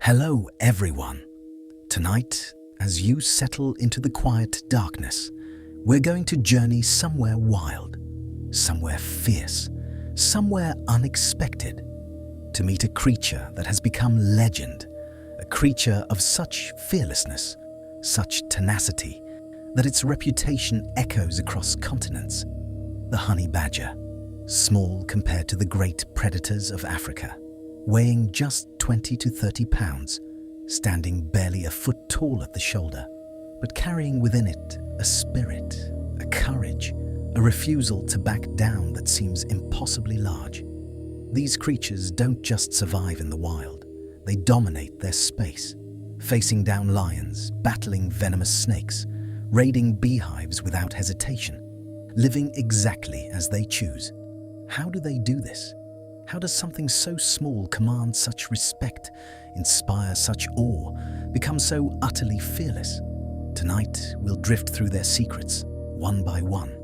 Hello, everyone. Tonight, as you settle into the quiet darkness, we're going to journey somewhere wild, somewhere fierce, somewhere unexpected, to meet a creature that has become legend, a creature of such fearlessness, such tenacity, that its reputation echoes across continents. The honey badger, small compared to the great predators of Africa, weighing just 20 to 30 pounds, standing barely a foot tall at the shoulder, but carrying within it a spirit, a courage, a refusal to back down that seems impossibly large. These creatures don't just survive in the wild, they dominate their space, facing down lions, battling venomous snakes, raiding beehives without hesitation, living exactly as they choose. How do they do this? How does something so small command such respect, inspire such awe, become so utterly fearless? Tonight, we'll drift through their secrets, one by one,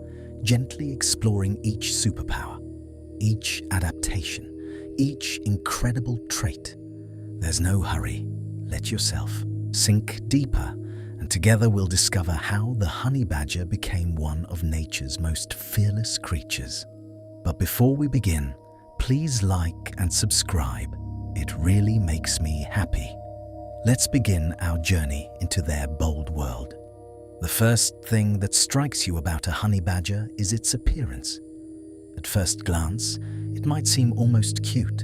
gently exploring each superpower, each adaptation, each incredible trait. There's no hurry. Let yourself sink deeper, and together we'll discover how the honey badger became one of nature's most fearless creatures. But before we begin, please like and subscribe. It really makes me happy. Let's begin our journey into their bold world. The first thing that strikes you about a honey badger is its appearance. At first glance, it might seem almost cute.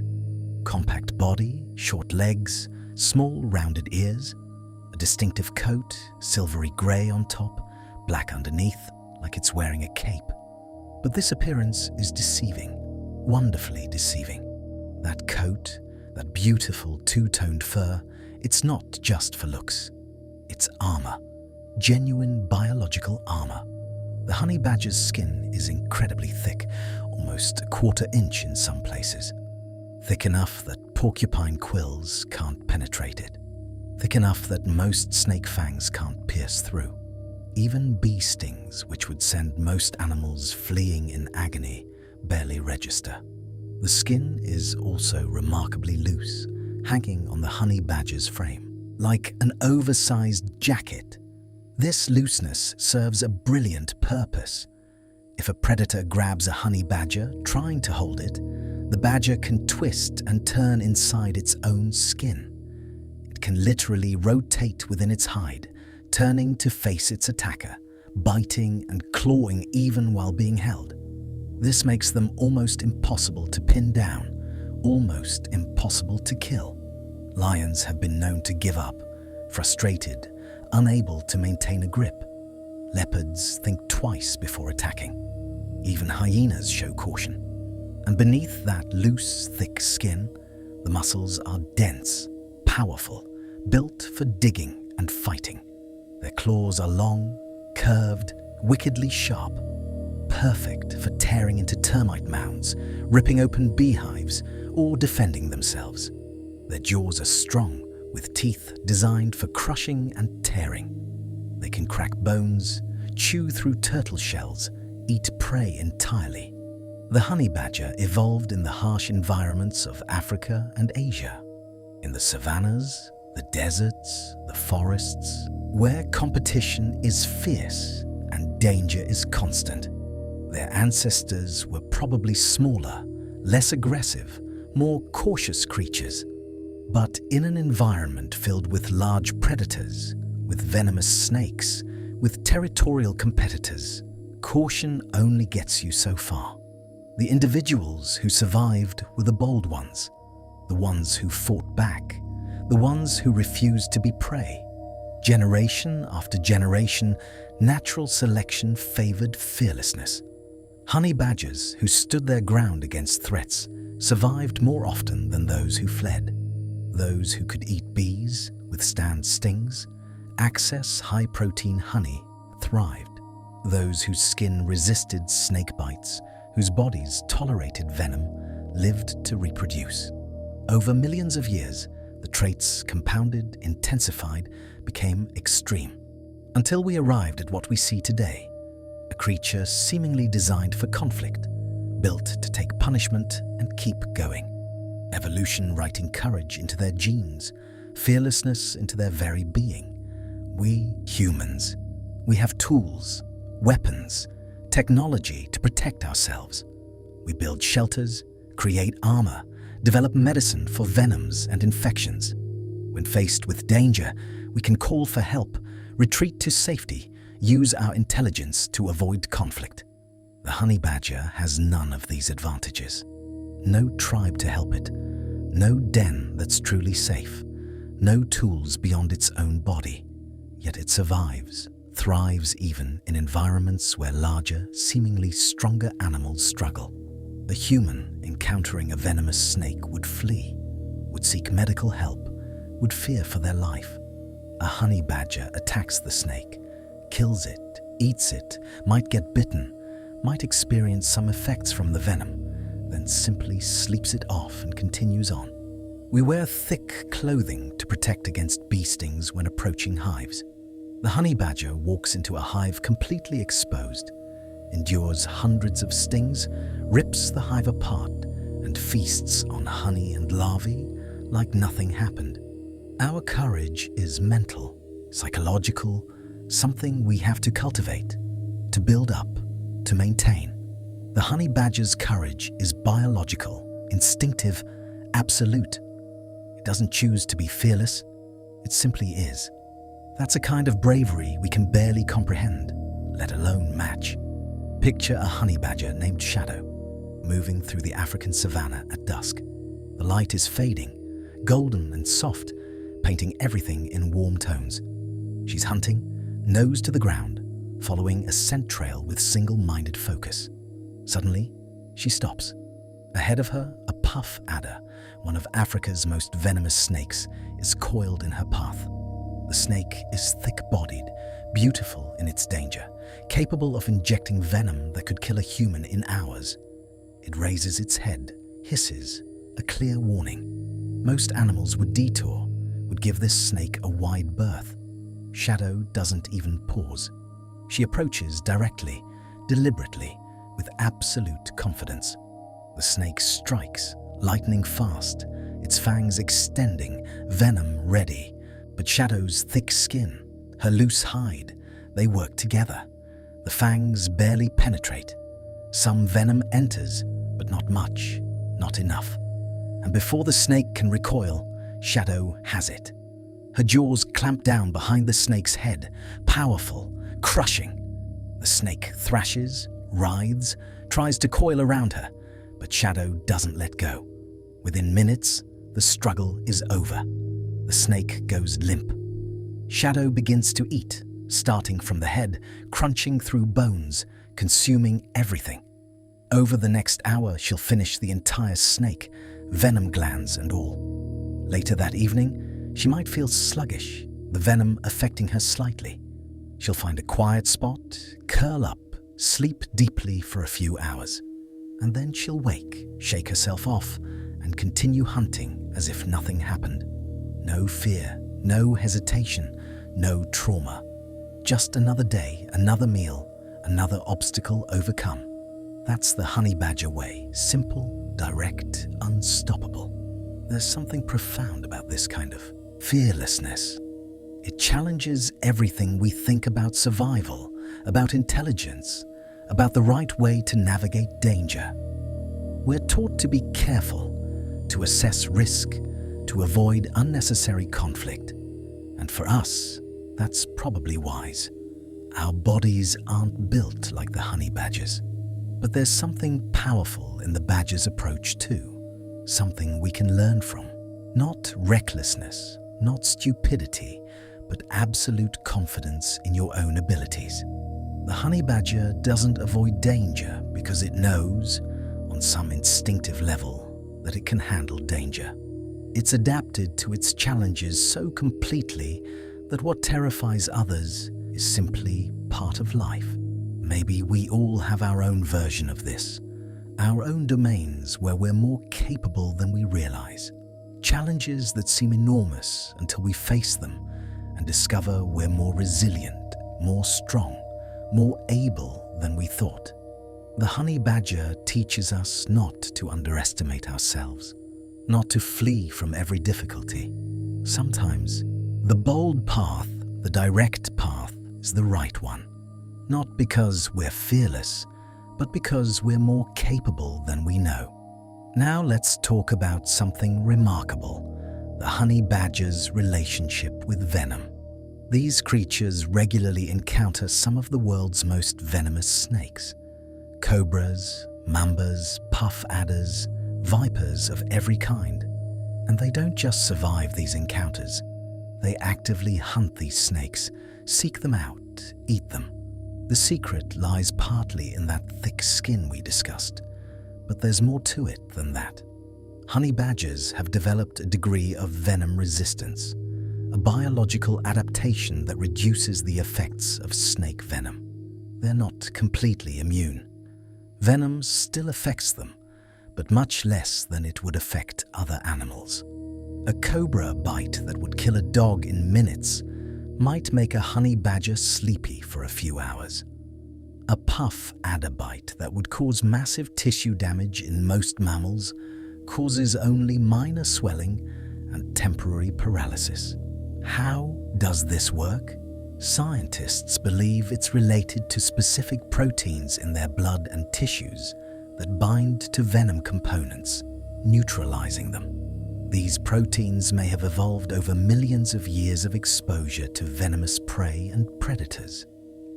Compact body, short legs, small rounded ears, a distinctive coat, silvery grey on top, black underneath, like it's wearing a cape. But this appearance is deceiving. Wonderfully deceiving. That coat, that beautiful two-toned fur, it's not just for looks. It's armor, genuine biological armor. The honey badger's skin is incredibly thick, almost a quarter inch in some places. Thick enough that porcupine quills can't penetrate it. Thick enough that most snake fangs can't pierce through. Even bee stings, which would send most animals fleeing in agony, barely register. The skin is also remarkably loose, hanging on the honey badger's frame, like an oversized jacket. This looseness serves a brilliant purpose. If a predator grabs a honey badger trying to hold it, the badger can twist and turn inside its own skin. It can literally rotate within its hide, turning to face its attacker, biting and clawing even while being held. This makes them almost impossible to pin down, almost impossible to kill. Lions have been known to give up, frustrated, unable to maintain a grip. Leopards think twice before attacking. Even hyenas show caution. And beneath that loose, thick skin, the muscles are dense, powerful, built for digging and fighting. Their claws are long, curved, wickedly sharp, perfect for tearing into termite mounds, ripping open beehives, or defending themselves. Their jaws are strong, with teeth designed for crushing and tearing. They can crack bones, chew through turtle shells, eat prey entirely. The honey badger evolved in the harsh environments of Africa and Asia, in the savannas, the deserts, the forests, where competition is fierce and danger is constant. Their ancestors were probably smaller, less aggressive, more cautious creatures. But in an environment filled with large predators, with venomous snakes, with territorial competitors, caution only gets you so far. The individuals who survived were the bold ones, the ones who fought back, the ones who refused to be prey. Generation after generation, natural selection favored fearlessness. Honey badgers who stood their ground against threats survived more often than those who fled. Those who could eat bees, withstand stings, access high-protein honey, thrived. Those whose skin resisted snake bites, whose bodies tolerated venom, lived to reproduce. Over millions of years, the traits compounded, intensified, became extreme, until we arrived at what we see today. A creature seemingly designed for conflict, built to take punishment and keep going. Evolution writing courage into their genes, fearlessness into their very being. We humans, we have tools, weapons, technology to protect ourselves. We build shelters, create armor, develop medicine for venoms and infections. When faced with danger, we can call for help, retreat to safety, use our intelligence to avoid conflict. The honey badger has none of these advantages. No tribe to help it, no den that's truly safe, no tools beyond its own body. Yet it survives, thrives even in environments where larger, seemingly stronger animals struggle. A human encountering a venomous snake would flee, would seek medical help, would fear for their life. A honey badger attacks the snake, kills it, eats it, might get bitten, might experience some effects from the venom, then simply sleeps it off and continues on. We wear thick clothing to protect against bee stings when approaching hives. The honey badger walks into a hive completely exposed, endures hundreds of stings, rips the hive apart, and feasts on honey and larvae like nothing happened. Our courage is mental, psychological, something we have to cultivate, to build up, to maintain. The honey badger's courage is biological, instinctive, absolute. It doesn't choose to be fearless, it simply is. That's a kind of bravery we can barely comprehend, let alone match. Picture a honey badger named Shadow, moving through the African savanna at dusk. The light is fading, golden and soft, painting everything in warm tones. She's hunting, nose to the ground, following a scent trail with single-minded focus. Suddenly, she stops. Ahead of her, a puff adder, one of Africa's most venomous snakes, is coiled in her path. The snake is thick-bodied, beautiful in its danger, capable of injecting venom that could kill a human in hours. It raises its head, hisses, a clear warning. Most animals would detour, would give this snake a wide berth. Shadow doesn't even pause. She approaches directly, deliberately, with absolute confidence. The snake strikes, lightning fast, its fangs extending, venom ready. But Shadow's thick skin, her loose hide, they work together. The fangs barely penetrate. Some venom enters, but not much, not enough. And before the snake can recoil, Shadow has it. Her jaws clamp down behind the snake's head, powerful, crushing. The snake thrashes, writhes, tries to coil around her, but Shadow doesn't let go. Within minutes, the struggle is over. The snake goes limp. Shadow begins to eat, starting from the head, crunching through bones, consuming everything. Over the next hour, she'll finish the entire snake, venom glands and all. Later that evening, she might feel sluggish, the venom affecting her slightly. She'll find a quiet spot, curl up, sleep deeply for a few hours. And then she'll wake, shake herself off, and continue hunting as if nothing happened. No fear, no hesitation, no trauma. Just another day, another meal, another obstacle overcome. That's the honey badger way, simple, direct, unstoppable. There's something profound about this kind of fearlessness. It challenges everything we think about survival, about intelligence, about the right way to navigate danger. We're taught to be careful, to assess risk, to avoid unnecessary conflict. And for us, that's probably wise. Our bodies aren't built like the honey badgers. But there's something powerful in the badger's approach too, something we can learn from. Not recklessness, not stupidity, but absolute confidence in your own abilities. The honey badger doesn't avoid danger because it knows, on some instinctive level, that it can handle danger. It's adapted to its challenges so completely that what terrifies others is simply part of life. Maybe we all have our own version of this, our own domains where we're more capable than we realize. Challenges that seem enormous until we face them and discover we're more resilient, more strong, more able than we thought. The honey badger teaches us not to underestimate ourselves, not to flee from every difficulty, Sometimes, the bold path, the direct path, is the right one. Not because we're fearless, but because we're more capable than we know. Now let's talk about something remarkable: the honey badger's relationship with venom. These creatures regularly encounter some of the world's most venomous snakes. Cobras, mambas, puff adders, vipers of every kind. And they don't just survive these encounters. They actively hunt these snakes, seek them out, eat them. The secret lies partly in that thick skin we discussed. But there's more to it than that. Honey badgers have developed a degree of venom resistance, a biological adaptation that reduces the effects of snake venom. They're not completely immune. Venom still affects them, but much less than it would affect other animals. A cobra bite that would kill a dog in minutes might make a honey badger sleepy for a few hours. A puff adder bite that would cause massive tissue damage in most mammals causes only minor swelling and temporary paralysis. How does this work? Scientists believe it's related to specific proteins in their blood and tissues that bind to venom components, neutralizing them. These proteins may have evolved over millions of years of exposure to venomous prey and predators.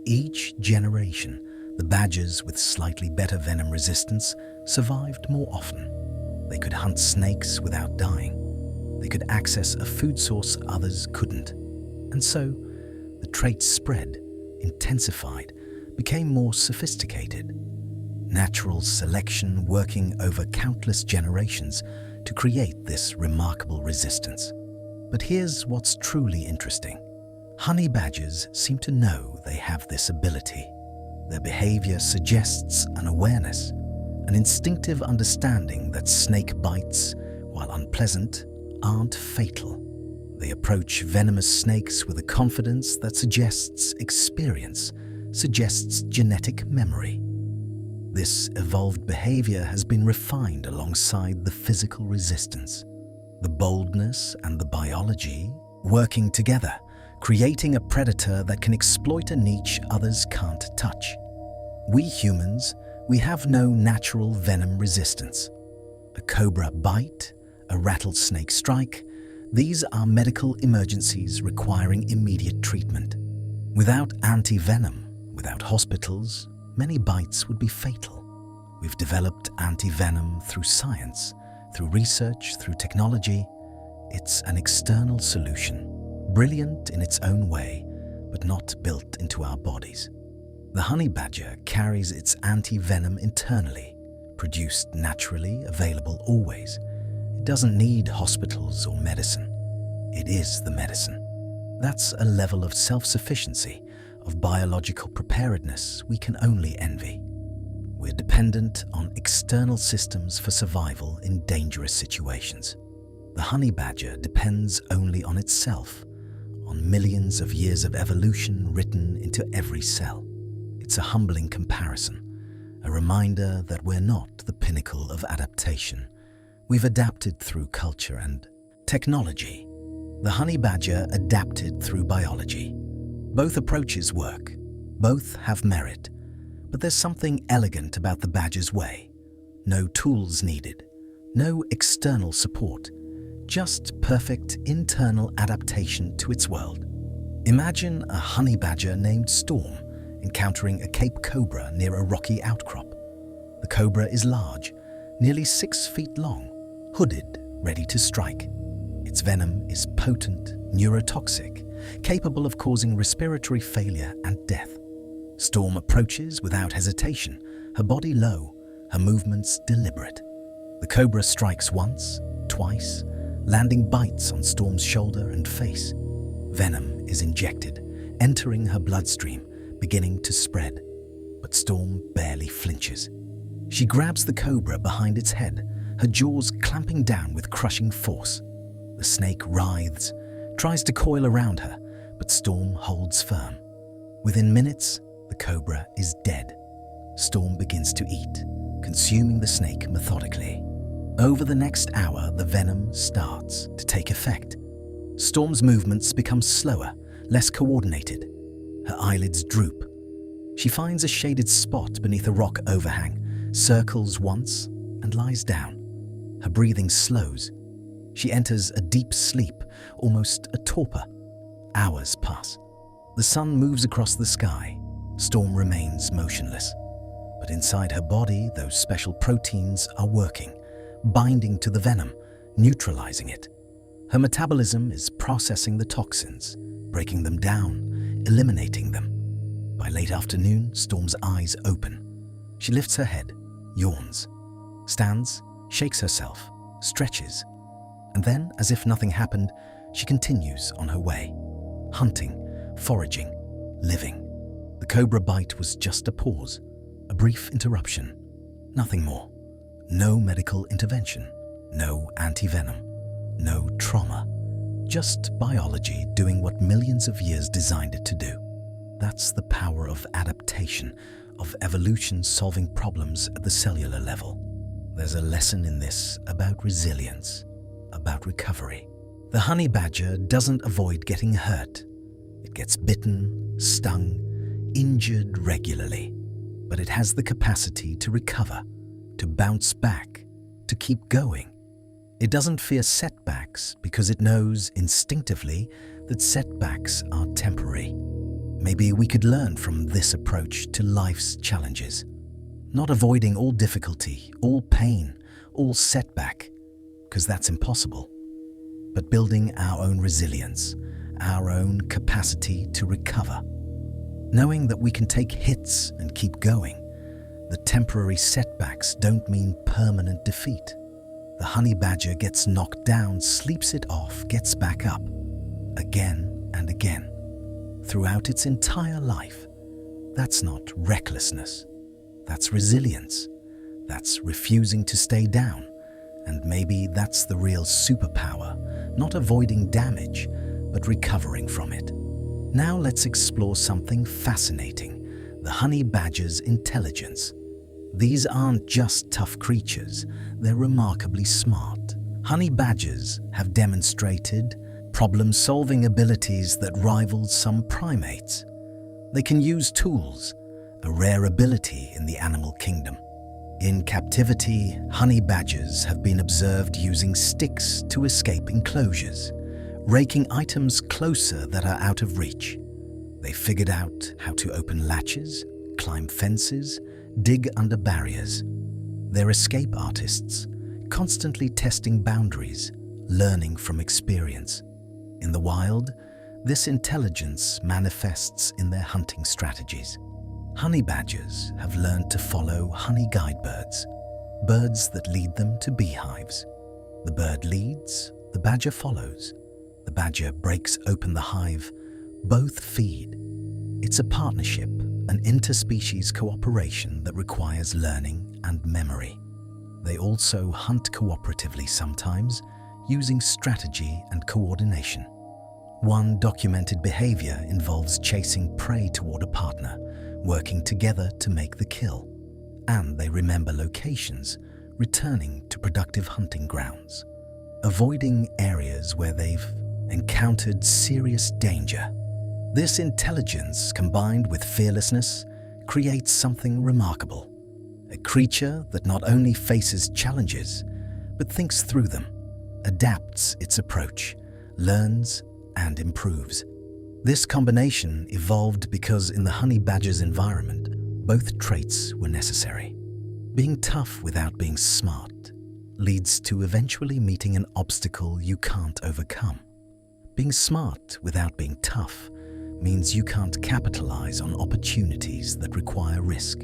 Each generation, the badgers with slightly better venom resistance survived more often. They could hunt snakes without dying. They could access a food source others couldn't. And so, the traits spread, intensified, became more sophisticated. Natural selection working over countless generations to create this remarkable resistance. But here's what's truly interesting. Honey badgers seem to know they have this ability. Their behavior suggests an awareness, an instinctive understanding that snake bites, while unpleasant, aren't fatal. They approach venomous snakes with a confidence that suggests experience, suggests genetic memory. This evolved behavior has been refined alongside the physical resistance. The boldness and the biology working together, creating a predator that can exploit a niche others can't touch. We humans, we have no natural venom resistance. A cobra bite, a rattlesnake strike, these are medical emergencies requiring immediate treatment. Without anti-venom, without hospitals, many bites would be fatal. We've developed anti-venom through science, through research, through technology. It's an external solution, brilliant in its own way, but not built into our bodies. The honey badger carries its anti-venom internally, produced naturally, available always. It doesn't need hospitals or medicine. It is the medicine. That's a level of self-sufficiency, of biological preparedness we can only envy. We're dependent on external systems for survival in dangerous situations. The honey badger depends only on itself, on millions of years of evolution written into every cell. It's a humbling comparison, a reminder that we're not the pinnacle of adaptation. We've adapted through culture and technology. The honey badger adapted through biology. Both approaches work, both have merit, but there's something elegant about the badger's way. No tools needed, no external support, just perfect internal adaptation to its world. Imagine a honey badger named Storm encountering a Cape cobra near a rocky outcrop. The cobra is large, nearly 6 feet long, hooded, ready to strike. Its venom is potent, neurotoxic, capable of causing respiratory failure and death. Storm approaches without hesitation, her body low, her movements deliberate. The cobra strikes once, twice, landing bites on Storm's shoulder and face. Venom is injected, entering her bloodstream, beginning to spread. But Storm barely flinches. She grabs the cobra behind its head, her jaws clamping down with crushing force. The snake writhes, tries to coil around her, but Storm holds firm. Within minutes, the cobra is dead. Storm begins to eat, consuming the snake methodically. Over the next hour, the venom starts to take effect. Storm's movements become slower, less coordinated. Her eyelids droop. She finds a shaded spot beneath a rock overhang, circles once, and lies down. Her breathing slows. She enters a deep sleep, almost a torpor. Hours pass. The sun moves across the sky. Storm remains motionless. But inside her body, those special proteins are working, binding to the venom, neutralizing it. Her metabolism is processing the toxins, breaking them down, eliminating them. By late afternoon, Storm's eyes open. She lifts her head, yawns, stands, shakes herself, stretches, and then, as if nothing happened, she continues on her way, hunting, foraging, living. The cobra bite was just a pause, a brief interruption, nothing more. No medical intervention, no anti-venom, no trauma, just biology doing what millions of years designed it to do. That's the power of adaptation, of evolution solving problems at the cellular level. There's a lesson in this about resilience, about recovery. The honey badger doesn't avoid getting hurt. It gets bitten, stung, injured regularly, but it has the capacity to recover, to bounce back, to keep going. It doesn't fear setbacks because it knows instinctively that setbacks are temporary. Maybe we could learn from this approach to life's challenges, not avoiding all difficulty, all pain, all setback, because that's impossible, but building our own resilience, our own capacity to recover. Knowing that we can take hits and keep going, that temporary setbacks don't mean permanent defeat. The honey badger gets knocked down, sleeps it off, gets back up, again and again, throughout its entire life. That's not recklessness. That's resilience. That's refusing to stay down. And maybe that's the real superpower, not avoiding damage, but recovering from it. Now let's explore something fascinating, the honey badger's intelligence. These aren't just tough creatures, they're remarkably smart. Honey badgers have demonstrated problem-solving abilities that rival some primates. They can use tools, a rare ability in the animal kingdom. In captivity, honey badgers have been observed using sticks to escape enclosures, raking items closer that are out of reach. They figured out how to open latches, climb fences, dig under barriers. They're escape artists, constantly testing boundaries, learning from experience. In the wild, this intelligence manifests in their hunting strategies. Honey badgers have learned to follow honey guidebirds, birds that lead them to beehives. The bird leads, the badger follows. The badger breaks open the hive. Both feed. It's a partnership, an interspecies cooperation that requires learning and memory. They also hunt cooperatively sometimes, using strategy and coordination. One documented behavior involves chasing prey toward a partner, working together to make the kill. And they remember locations, returning to productive hunting grounds, avoiding areas where they've encountered serious danger. This intelligence, combined with fearlessness, creates something remarkable. A creature that not only faces challenges, but thinks through them, adapts its approach, learns, and improves. This combination evolved because in the honey badger's environment, both traits were necessary. Being tough without being smart leads to eventually meeting an obstacle you can't overcome. Being smart without being tough means you can't capitalize on opportunities that require risk.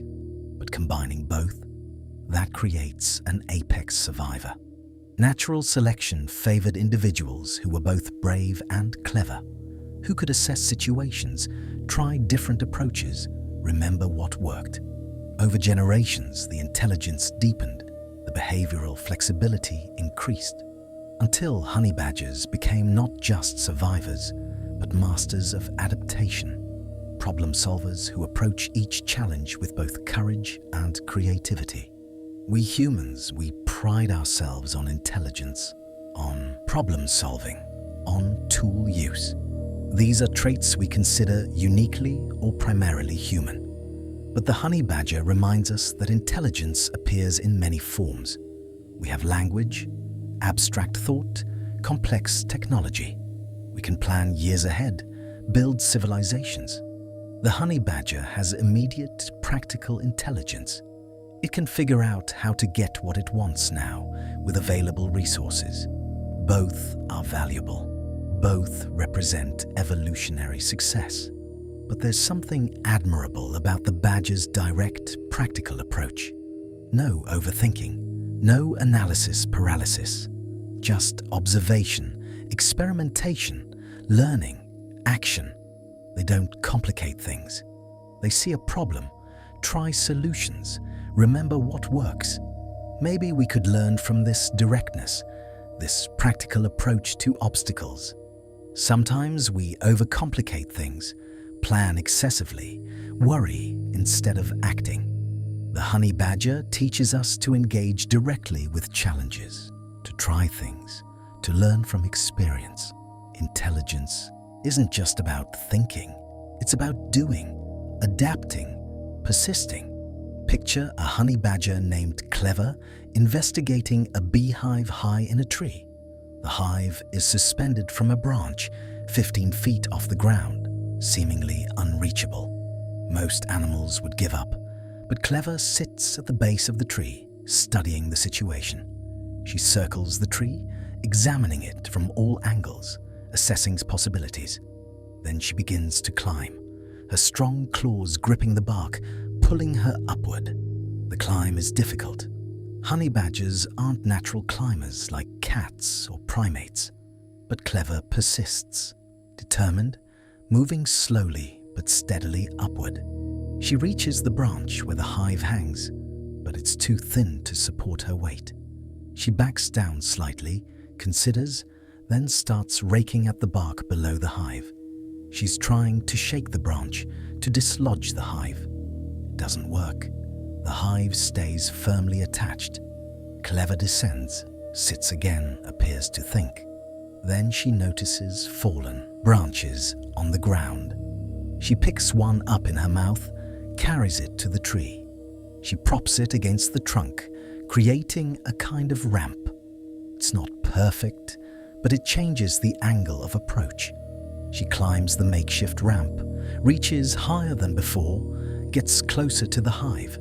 But combining both, that creates an apex survivor. Natural selection favored individuals who were both brave and clever, who could assess situations, try different approaches, remember what worked. Over generations, the intelligence deepened, the behavioral flexibility increased, until honey badgers became not just survivors, but masters of adaptation, problem solvers who approach each challenge with both courage and creativity. We humans, we pride ourselves on intelligence, on problem solving, hands-on tool use. These are traits we consider uniquely or primarily human. But the honey badger reminds us that intelligence appears in many forms. We have language, abstract thought, complex technology. We can plan years ahead, build civilizations. The honey badger has immediate, practical intelligence. It can figure out how to get what it wants now with available resources. Both are valuable. Both represent evolutionary success. But there's something admirable about the badger's direct, practical approach. No overthinking, no analysis paralysis, just observation, experimentation, learning, action. They don't complicate things. They see a problem, try solutions, remember what works. Maybe we could learn from this directness, this practical approach to obstacles. Sometimes we overcomplicate things, plan excessively, worry instead of acting. The honey badger teaches us to engage directly with challenges, to try things, to learn from experience. Intelligence isn't just about thinking, it's about doing, adapting, persisting. Picture a honey badger named Clever investigating a beehive high in a tree. The hive is suspended from a branch 15 feet off the ground, seemingly unreachable. Most animals would give up, but Clever sits at the base of the tree, studying the situation. She circles the tree, examining it from all angles, assessing possibilities. Then she begins to climb, her strong claws gripping the bark, pulling her upward. The climb is difficult. Honey badgers aren't natural climbers like cats or primates, but Clever persists, determined, moving slowly but steadily upward. She reaches the branch where the hive hangs, but it's too thin to support her weight. She backs down slightly, considers, then starts raking at the bark below the hive. She's trying to shake the branch to dislodge the hive. It doesn't work. The hive stays firmly attached. Clever descends, sits again, appears to think. Then she notices fallen branches on the ground. She picks one up in her mouth, carries it to the tree. She props it against the trunk, creating a kind of ramp. It's not perfect, but it changes the angle of approach. She climbs the makeshift ramp, reaches higher than before, gets closer to the hive.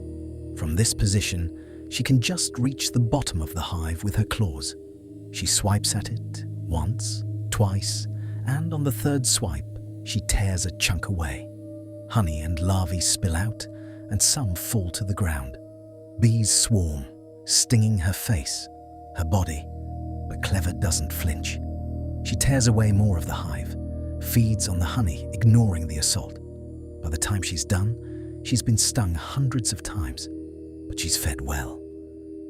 From this position, she can just reach the bottom of the hive with her claws. She swipes at it once, twice, and on the third swipe, she tears a chunk away. Honey and larvae spill out, and some fall to the ground. Bees swarm, stinging her face, her body, but Clever doesn't flinch. She tears away more of the hive, feeds on the honey, ignoring the assault. By the time she's done, she's been stung hundreds of times, but she's fed well.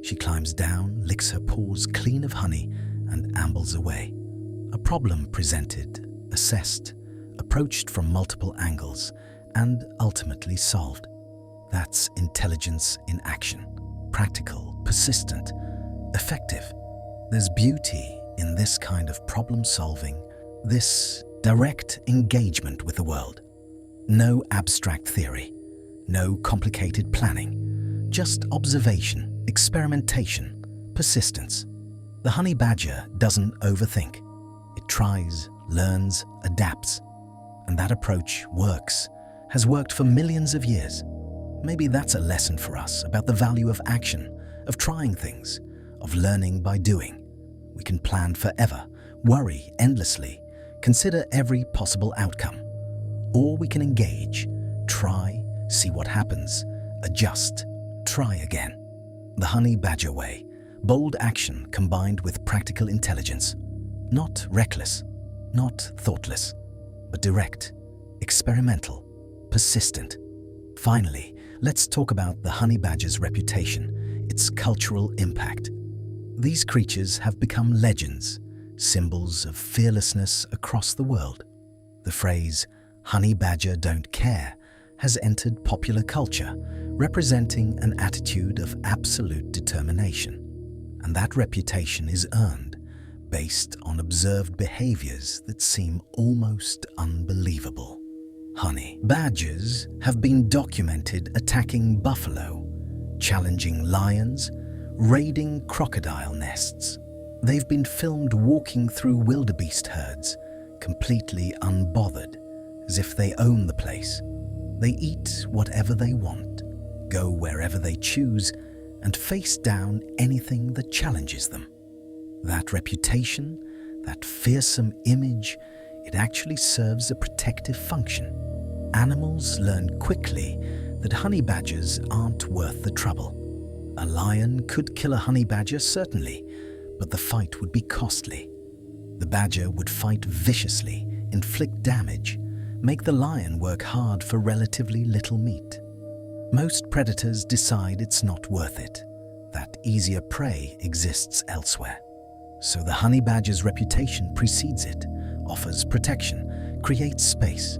She climbs down, licks her paws clean of honey, and ambles away. A problem presented, assessed, approached from multiple angles, and ultimately solved. That's intelligence in action. Practical, persistent, effective. There's beauty in this kind of problem solving, this direct engagement with the world. No abstract theory, no complicated planning, just observation, experimentation, persistence. The honey badger doesn't overthink. It tries, learns, adapts. And that approach works, has worked for millions of years. Maybe that's a lesson for us about the value of action, of trying things, of learning by doing. We can plan forever, worry endlessly, consider every possible outcome. Or we can engage, try, see what happens, adjust, try again. The honey badger way, bold action combined with practical intelligence. Not reckless, not thoughtless, but direct, experimental, persistent. Finally, let's talk about the honey badger's reputation, its cultural impact. These creatures have become legends, symbols of fearlessness across the world. The phrase, "honey badger don't care," has entered popular culture, representing an attitude of absolute determination. And that reputation is earned based on observed behaviors that seem almost unbelievable. Honey badgers have been documented attacking buffalo, challenging lions, raiding crocodile nests. They've been filmed walking through wildebeest herds, completely unbothered, as if they own the place. They eat whatever they want, go wherever they choose, and face down anything that challenges them. That reputation, that fearsome image, it actually serves a protective function. Animals learn quickly that honey badgers aren't worth the trouble. A lion could kill a honey badger, certainly, but the fight would be costly. The badger would fight viciously, inflict damage, make the lion work hard for relatively little meat. Most predators decide it's not worth it, that easier prey exists elsewhere. So the honey badger's reputation precedes it, offers protection, creates space.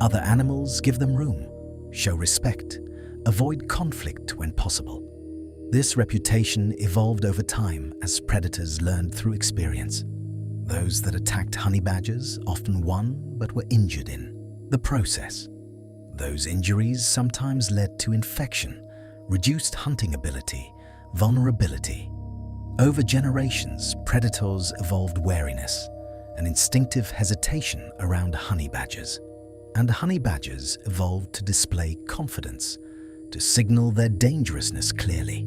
Other animals give them room, show respect, avoid conflict when possible. This reputation evolved over time as predators learned through experience. Those that attacked honey badgers often won but were injured in the process. Those injuries sometimes led to infection, reduced hunting ability, vulnerability. Over generations, predators evolved wariness, an instinctive hesitation around honey badgers. And honey badgers evolved to display confidence, to signal their dangerousness clearly.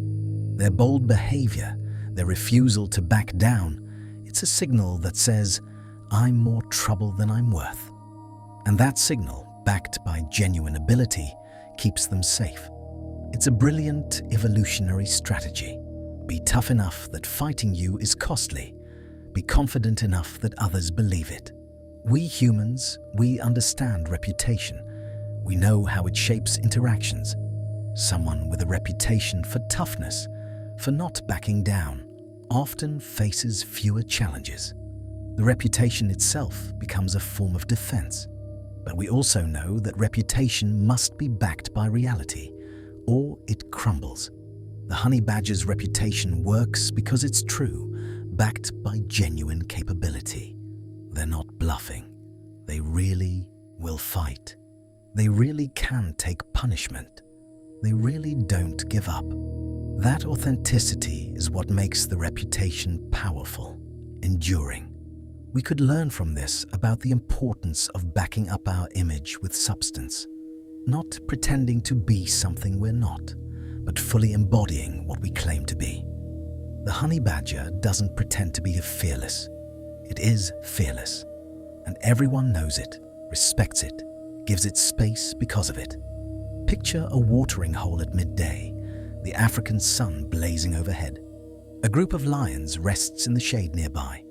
Their bold behavior, their refusal to back down, it's a signal that says, I'm more trouble than I'm worth. And that signal, backed by genuine ability, keeps them safe. It's a brilliant evolutionary strategy. Be tough enough that fighting you is costly. Be confident enough that others believe it. We humans, we understand reputation. We know how it shapes interactions. Someone with a reputation for toughness, for not backing down, often faces fewer challenges. The reputation itself becomes a form of defense. But we also know that reputation must be backed by reality, or it crumbles. The honey badger's reputation works because it's true, backed by genuine capability. They're not bluffing. They really will fight. They really can take punishment. They really don't give up. That authenticity is what makes the reputation powerful, enduring. We could learn from this about the importance of backing up our image with substance, not pretending to be something we're not, but fully embodying what we claim to be. The honey badger doesn't pretend to be fearless. It is fearless, and everyone knows it, respects it, gives it space because of it. Picture a watering hole at midday, the African sun blazing overhead. A group of lions rests in the shade nearby,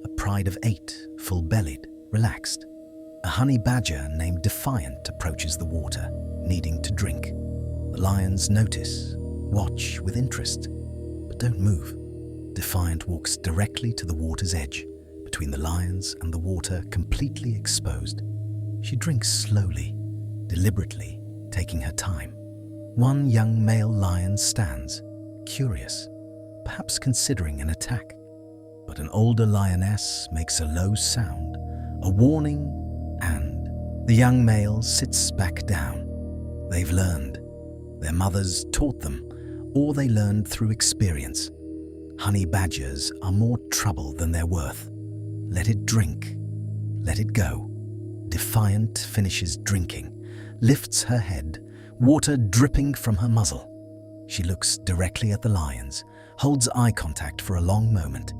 a pride of 8, full-bellied, relaxed. A honey badger named Defiant approaches the water, needing to drink. The lions notice, watch with interest, but don't move. Defiant walks directly to the water's edge, between the lions and the water completely exposed. She drinks slowly, deliberately, taking her time. One young male lion stands, curious, perhaps considering an attack. But an older lioness makes a low sound, a warning, and the young male sits back down. They've learned. Their mothers taught them, or they learned through experience. Honey badgers are more trouble than they're worth. Let it drink. Let it go. Defiant finishes drinking, lifts her head, water dripping from her muzzle. She looks directly at the lions, holds eye contact for a long moment.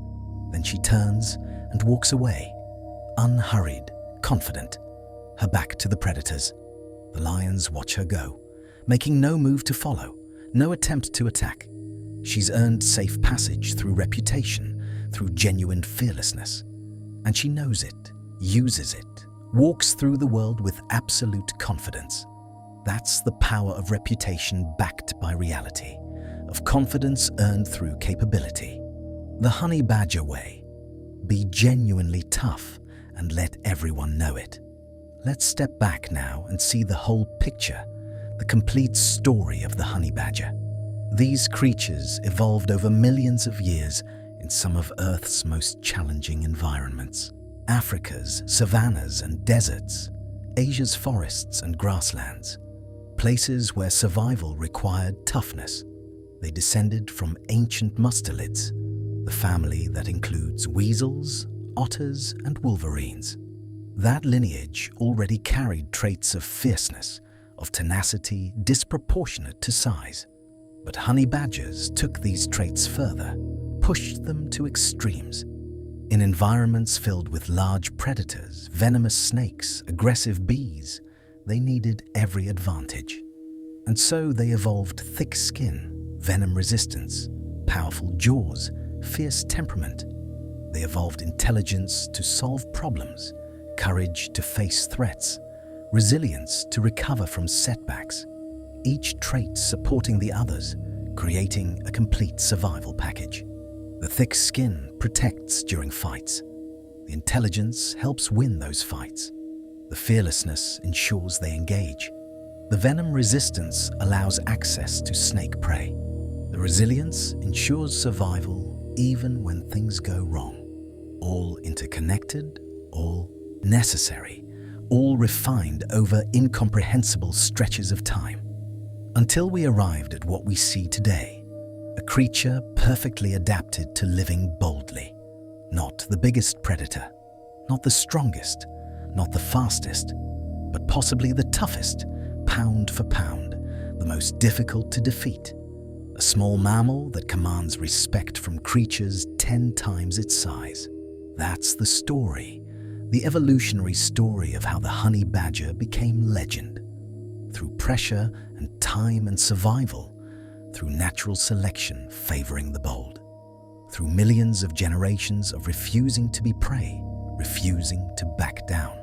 Then she turns and walks away, unhurried, confident, her back to the predators. The lions watch her go, making no move to follow, no attempt to attack. She's earned safe passage through reputation, through genuine fearlessness. And she knows it, uses it, walks through the world with absolute confidence. That's the power of reputation backed by reality, of confidence earned through capability. The honey badger way. Be genuinely tough and let everyone know it. Let's step back now and see the whole picture, the complete story of the honey badger. These creatures evolved over millions of years in in some of Earth's most challenging environments. Africa's savannas and deserts, Asia's forests and grasslands, places where survival required toughness. They descended from ancient mustelids, the family that includes weasels, otters, and wolverines. That lineage already carried traits of fierceness, of tenacity disproportionate to size. But honey badgers took these traits further, pushed them to extremes. In environments filled with large predators, venomous snakes, aggressive bees, they needed every advantage. And so they evolved thick skin, venom resistance, powerful jaws, fierce temperament. They evolved intelligence to solve problems, courage to face threats, resilience to recover from setbacks, each trait supporting the others, creating a complete survival package. The thick skin protects during fights. The intelligence helps win those fights. The fearlessness ensures they engage. The venom resistance allows access to snake prey. The resilience ensures survival even when things go wrong. All interconnected, all necessary, all refined over incomprehensible stretches of time. Until we arrived at what we see today, a creature perfectly adapted to living boldly. Not the biggest predator, not the strongest, not the fastest, but possibly the toughest, pound for pound, the most difficult to defeat. A small mammal that commands respect from creatures 10 times its size. That's the story, the evolutionary story of how the honey badger became legend. Through pressure and time and survival, through natural selection favoring the bold, through millions of generations of refusing to be prey, refusing to back down,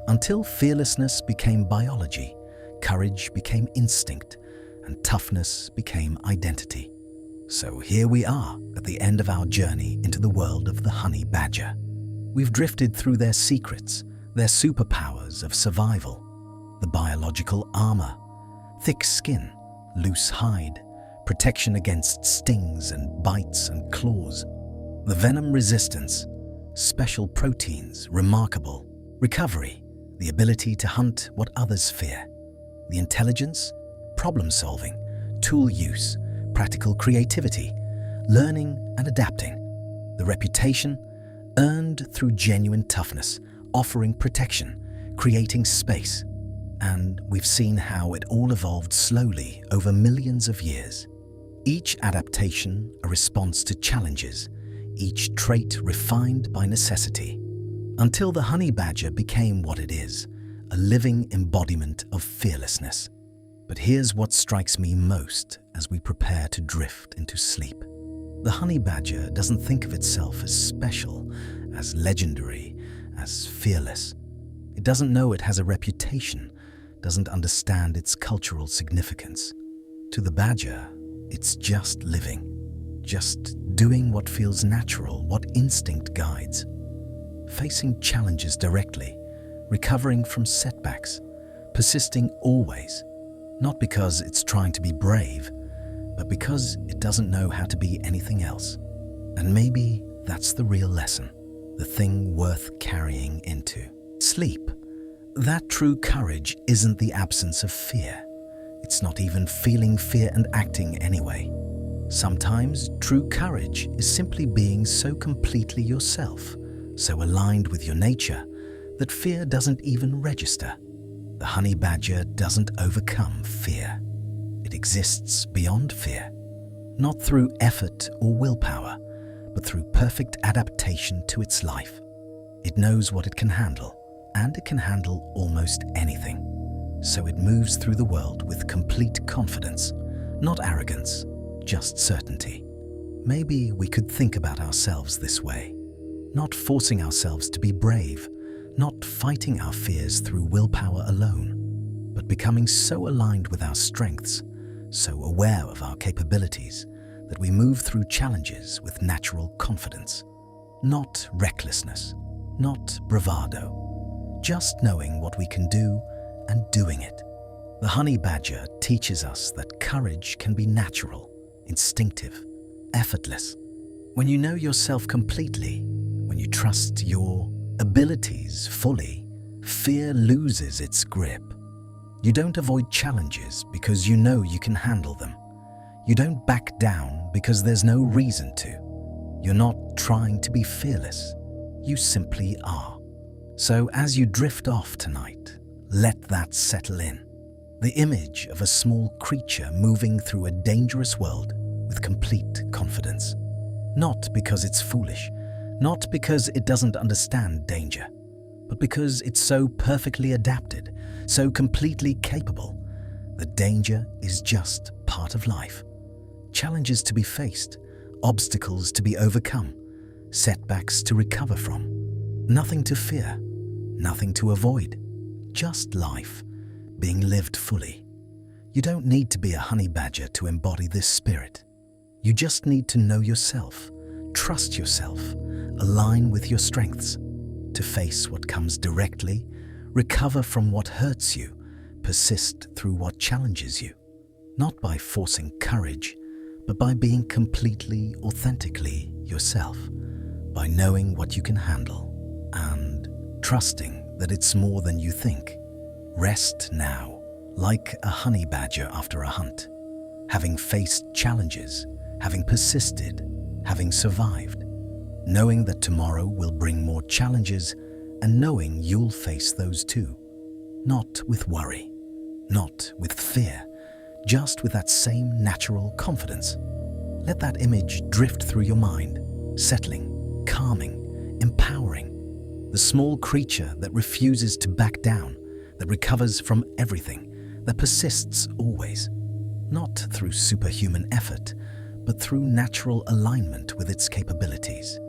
until fearlessness became biology, courage became instinct, and toughness became identity. So here we are at the end of our journey into the world of the honey badger. We've drifted through their secrets, their superpowers of survival, the biological armor, thick skin, loose hide, protection against stings and bites and claws, the venom resistance, special proteins, remarkable, recovery, the ability to hunt what others fear, the intelligence, problem solving, tool use, practical creativity, learning and adapting, the reputation earned through genuine toughness, offering protection, creating space. And we've seen how it all evolved slowly over millions of years. Each adaptation a response to challenges, each trait refined by necessity, until the honey badger became what it is, a living embodiment of fearlessness. But here's what strikes me most as we prepare to drift into sleep. The honey badger doesn't think of itself as special, as legendary, as fearless. It doesn't know it has a reputation, doesn't understand its cultural significance. To the badger, it's just living, just doing what feels natural, what instinct guides, facing challenges directly, recovering from setbacks, persisting always, not because it's trying to be brave, but because it doesn't know how to be anything else. And maybe that's the real lesson, the thing worth carrying into sleep. That true courage isn't the absence of fear. It's not even feeling fear and acting anyway. Sometimes true courage is simply being so completely yourself, so aligned with your nature, that fear doesn't even register. The honey badger doesn't overcome fear. It exists beyond fear, not through effort or willpower, but through perfect adaptation to its life. It knows what it can handle, and it can handle almost anything. So it moves through the world with complete confidence, not arrogance, just certainty. Maybe we could think about ourselves this way, not forcing ourselves to be brave, not fighting our fears through willpower alone, but becoming so aligned with our strengths, so aware of our capabilities, that we move through challenges with natural confidence. Not recklessness, not bravado, just knowing what we can do and doing it. The honey badger teaches us that courage can be natural, instinctive, effortless. When you know yourself completely, when you trust your abilities fully, fear loses its grip. You don't avoid challenges because you know you can handle them. You don't back down because there's no reason to. You're not trying to be fearless. You simply are. So as you drift off tonight, let that settle in. The image of a small creature moving through a dangerous world with complete confidence. Not because it's foolish, not because it doesn't understand danger, but because it's so perfectly adapted, so completely capable. that danger is just part of life. Challenges to be faced, obstacles to be overcome, setbacks to recover from. Nothing to fear, nothing to avoid. Just life, being lived fully. You don't need to be a honey badger to embody this spirit. You just need to know yourself, trust yourself, align with your strengths, to face what comes directly, recover from what hurts you, persist through what challenges you. Not by forcing courage, but by being completely, authentically yourself, by knowing what you can handle and trusting that it's more than you think. Rest now, like a honey badger after a hunt, having faced challenges, having persisted, having survived, knowing that tomorrow will bring more challenges and knowing you'll face those too. Not with worry, not with fear, just with that same natural confidence. Let that image drift through your mind, settling, calming, empowering. The small creature that refuses to back down, that recovers from everything, that persists always. Not through superhuman effort, but through natural alignment with its capabilities.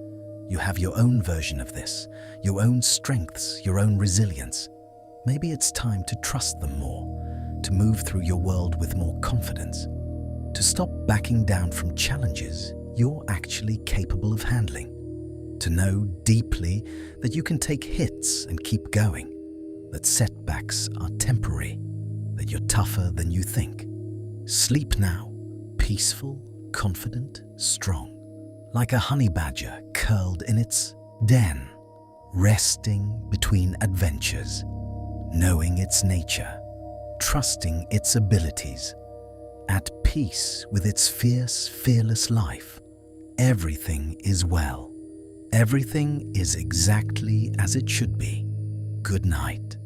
You have your own version of this, your own strengths, your own resilience. Maybe it's time to trust them more, to move through your world with more confidence, to stop backing down from challenges you're actually capable of handling, to know deeply that you can take hits and keep going, that setbacks are temporary, that you're tougher than you think. Sleep now, peaceful, confident, strong, like a honey badger curled in its den, resting between adventures, knowing its nature, trusting its abilities, at peace with its fierce, fearless life. Everything is well. Everything is exactly as it should be. Good night.